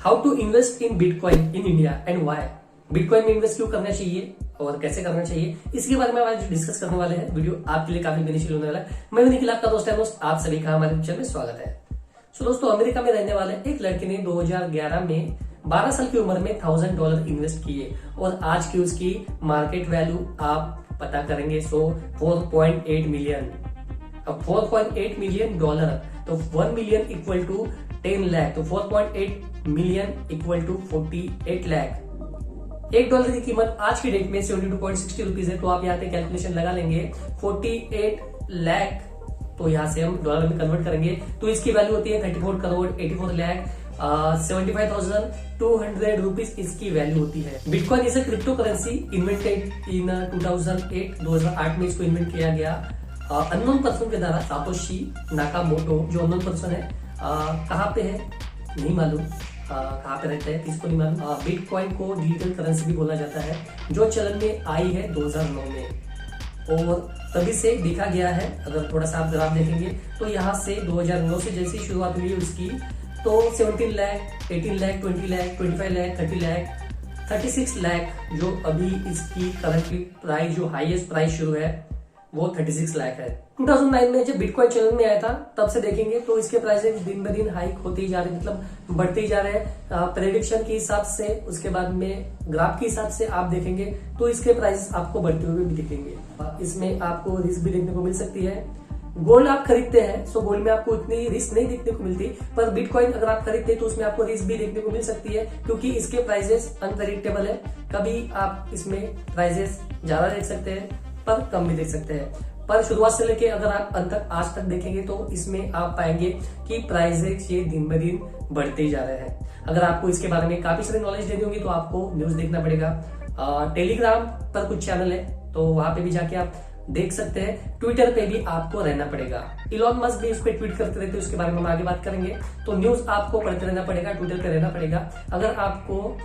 How to invest in bitcoin in India and why. Bitcoin में invest क्यों करना चाहिए और कैसे करना चाहिए, इसके बारे में आज डिस्कस करने वाले हैं। वीडियो आपके लिए काफी बेनिफिशियल होने वाला है। मैं निखिल, आपका दोस्त आप सभी का हमारे चैनल में स्वागत है। दोस्तों, अमेरिका में रहने वाले एक लड़के ने 2011 में 12 साल की उम्र में $1000 इन्वेस्ट किए और आज की उसकी मार्केट वैल्यू आप पता करेंगे 4.8 मिलियन। अब 4.8 मिलियन डॉलर, तो 1 मिलियन इक्वल टू 10 लाख, तो 4.8 मिलियन इक्वल टू 48 लाख। $1 की कीमत आज की डेट में 72.60 रुपीज है। तो आप यहाँ पे कैलकुलेशन लगा लेंगे 48 लाख, तो यहाँ से हम डॉलर में कन्वर्ट करेंगे तो इसकी वैल्यू होती है 34 करोड़ 84 लाख 75,200 रुपीज इसकी वैल्यू होती है। Bitcoin is a crypto currency invented in 2008 में इसको इन्वेंट किया गया अननोन पर्सन के द्वारा। सातोशी नाकामोटो जो अननोन पर्सन है, कहाँ पे है नहीं मालूम, कहाँ पे रहता है किसको नहीं मालूम। बिटकॉइन को डिजिटल करेंसी भी बोला जाता है, जो चलन में आई है 2009 में और तभी से देखा गया है। अगर थोड़ा सा आप ग्राफ देखेंगे तो यहाँ से 2009 से जैसी शुरुआत हुई है उसकी, तो 17 लाख 18 लाख 20 लाख 25 लाख 30 लाख 36 लाख जो अभी इसकी करंटली प्राइस, जो हाईएस्ट प्राइस शुरू है वो 36 लाख है। 2009 में जब बिटकॉइन चलन में आया था तब से देखेंगे तो इसके प्राइसेस दिन ब दिन हाइक होते ही जा रहे, मतलब बढ़ते ही जा रहे हैं। प्रेडिक्शन के हिसाब से, उसके बाद में ग्राफ के हिसाब से आप देखेंगे तो इसके प्राइस आपको बढ़ते हुए भी दिखेंगे। इसमें आपको रिस्क भी देखने को मिल सकती है। गोल्ड आप खरीदते हैं तो गोल्ड में आपको इतनी रिस्क नहीं देखने को मिलती, पर बिटकॉइन अगर आप खरीदते हैं तो उसमें आपको रिस्क भी देखने को मिल सकती है, क्योंकि इसके प्राइसेस अनप्रेडिक्टेबल है। कभी आप इसमें प्राइसेस ज्यादा देख सकते हैं पर कम भी देख सकते हैं। पर शुरुआत से लेके अगर आप अंत तक आज तक देखेंगे तो इसमें आप पाएंगे कि प्राइसेस ये दिन ब दिन बढ़ते ही जा रहे हैं। अगर आपको इसके बारे में काफी सारी नॉलेज देनी होगी तो आपको न्यूज देखना पड़ेगा। टेलीग्राम पर कुछ चैनल है तो वहां पे भी जाके आप देख सकते हैं। ट्विटर पे भी आपको रहना पड़ेगा। इलॉन मस्क भी इस पे ट्वीट करते रहते हैं, उसके बारे में हम आगे बात करेंगे। तो न्यूज आपको पढ़ते रहना पड़ेगा, ट्विटर पे रहना पड़ेगा। अगर आपको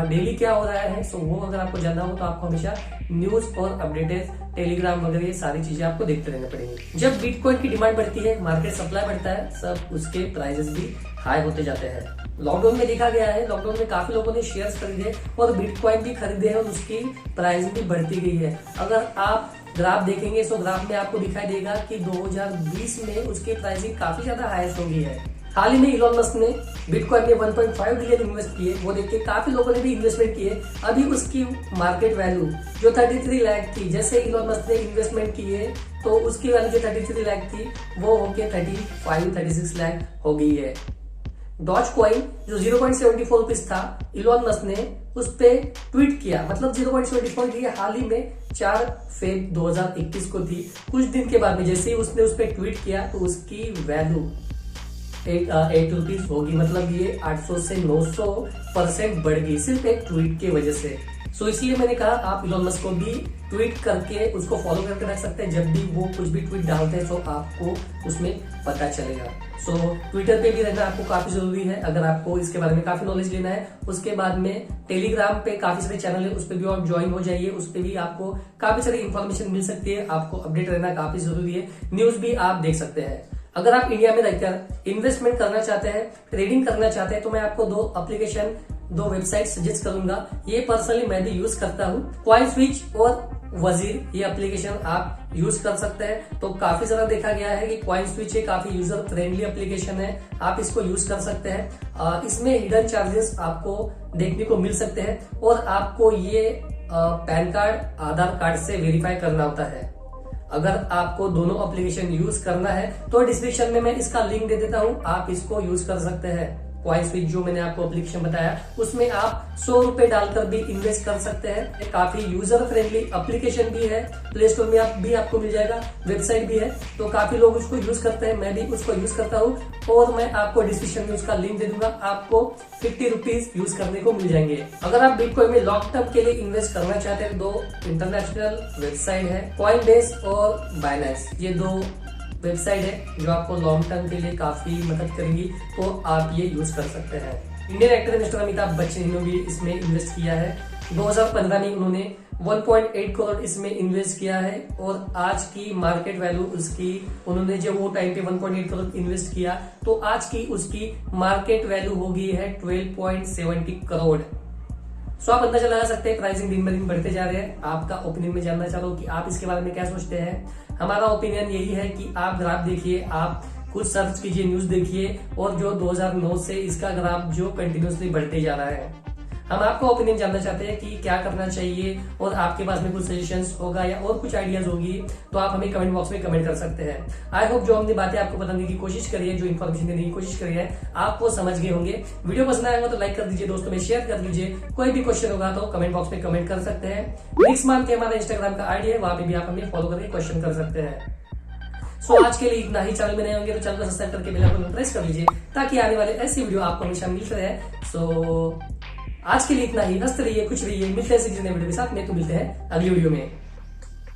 डेली क्या हो रहा है, सो वो अगर आपको जानना हो तो आपको हमेशा न्यूज और अपडेटेड टेलीग्राम वगैरह ये सारी चीजें आपको देखते रहना पड़ेंगी। जब बिटकॉइन की डिमांड बढ़ती है, मार्केट सप्लाई बढ़ता है, सब उसके प्राइसेस भी हाई होते जाते हैं। लॉकडाउन में देखा गया है, लॉकडाउन में काफी लोगों ने शेयर्स खरीदे और बिटकॉइन भी खरीदे हैं और उसकी प्राइस भी बढ़ती गई है। अगर आप ग्राफ देखेंगे तो ग्राफ में आपको दिखाई देगा कि 2020 में उसकी प्राइसिंग काफी ज्यादा हाईएस्ट हो गई है। हाल ही में इलॉन मस्क ने बिटकॉइन में 1.5 बिलियन इन्वेस्ट किए, वो देख के काफी लोगों ने भी इन्वेस्टमेंट किए। अभी उसकी मार्केट वैल्यू जो 33 लाख थी, जैसे इलॉन मस्क ने इन्वेस्टमेंट किए तो उसकी वैल्यू जो 33 लाख थी वो होके 36 लाख हो गई है। डॉज कॉइन जो 0.74 रुपीज था, इलॉन मस्क ने उस पे ट्वीट किया, मतलब 0.74 की हाल ही में 4 फरवरी 2021 को थी। कुछ दिन के बाद में जैसे ही उसने उस पे ट्वीट किया तो उसकी वैल्यू 8 रुपीज होगी, मतलब ये 800 से 900% बढ़ गई सिर्फ एक ट्वीट की वजह से। सो इसलिए मैंने कहा आप इलॉन मस्क को भी ट्वीट करके उसको फॉलो करके रख सकते हैं। जब भी वो कुछ भी ट्वीट डालते हैं तो आपको उसमें पता चलेगा। सो ट्विटर पे भी रहना आपको काफी जरूरी है अगर आपको इसके बारे में काफी नॉलेज लेना है। उसके बाद में टेलीग्राम पे काफी सारे चैनल है, उस पर भी आप ज्वाइन हो जाइए। उस पर भी आपको काफी सारी इंफॉर्मेशन मिल सकती है। आपको अपडेट रहना काफी जरूरी है। न्यूज भी आप देख सकते हैं। अगर आप इंडिया में रहकर इन्वेस्टमेंट करना चाहते हैं, ट्रेडिंग करना चाहते हैं, तो मैं आपको दो वेबसाइट सजेस्ट करूंगा। ये पर्सनली मैं भी यूज करता हूँ, कॉइन स्विच और वजीर, ये एप्लीकेशन आप यूज कर सकते हैं। तो काफी सारा देखा गया है कि कॉइन स्विच ये काफी यूजर फ्रेंडली एप्लीकेशन है, आप इसको यूज कर सकते हैं। इसमें हिडन चार्जेस आपको देखने को मिल सकते हैं और आपको ये पैन कार्ड, आधार कार्ड से वेरीफाई करना होता है। अगर आपको दोनों एप्लीकेशन यूज करना है तो डिस्क्रिप्शन में मैं इसका लिंक दे देता हूँ, आप इसको यूज कर सकते हैं। कॉइन स्विच जो मैंने आपको एप्लीकेशन बताया उसमें आप 100 रुपए डालकर भी इन्वेस्ट कर सकते हैं। काफी यूजर फ्रेंडली एप्लीकेशन भी है, प्ले स्टोर में भी आपको मिल जाएगा, वेबसाइट भी है। तो काफी लोग उसको यूज करते हैं, मैं भी उसको यूज करता हूँ और मैं आपको डिस्क्रिप्शन में उसका लिंक दे दूंगा। आपको 50 रुपीज यूज करने को मिल जाएंगे। अगर आप बिटकॉइन में लॉन्ग टर्म के लिए इन्वेस्ट करना चाहते हैं, 2 इंटरनेशनल वेबसाइट है, कॉइनबेस और बाइनेंस। ये 2 वेबसाइट है जो आपको लॉन्ग टर्म के लिए काफी मदद करेंगी, तो आप ये यूज कर सकते हैं। Indian actor mister Amitabh Bachchan ने भी इसमें इन्वेस्ट किया है। 2015 में उन्होंने 1.8 करोड़ इसमें इन्वेस्ट किया है और आज की मार्केट वैल्यू उसकी, उन्होंने जब वो टाइम पे 1.8 करोड़ इन्वेस्ट किया तो आज की उसकी मार्केट वैल्यू हो गई है 12.70 करोड़। सो आप अंदाजा लगा सकते हैं प्राइसिंग दिन ब दिन बढ़ते जा रहे हैं। आपका ओपिनियन में जानना चाह रहा हूँ कि आप इसके बारे में क्या सोचते हैं। हमारा ओपिनियन यही है कि आप ग्राफ देखिए, आप कुछ सर्च कीजिए, न्यूज देखिए, और जो 2009 से इसका ग्राफ जो कंटिन्यूसली बढ़ते जा रहा है। हम आपका ओपिनियन जानना चाहते हैं कि क्या करना चाहिए, और आपके पास में कुछ सजेशंस होगा या और कुछ आइडियाज होगी तो आप हमें कमेंट बॉक्स में कमेंट कर सकते हैं। आई होप जो हमने बातें आपको बताने की कोशिश करी है, जो इन्फॉर्मेशन देने की कोशिश करी है, आप वो समझ गए होंगे। वीडियो पसंद आएगा तो लाइक कर दीजिए, दोस्तों में शेयर कर दीजिए। कोई भी क्वेश्चन होगा तो कमेंट बॉक्स में कमेंट कर सकते हैं। निक्स मान के हमारा इंस्टाग्राम का आईडी है, वहां पे भी आप हमें फॉलो करके क्वेश्चन कर सकते हैं। सो आज के लिए इतना ही। चैनल में नए होंगे तो चैनल को सब्सक्राइब करके बेल आइकन को प्रेस कर लीजिए ताकि आने वाले ऐसी वीडियो आपको हमेशा मिलते रहे। सो आज के लिए इतना ही। हंसते रहिए, खुश रहिए। मिलते हैं किसी नए वीडियो के साथ में, तो मिलते हैं अगली वीडियो में।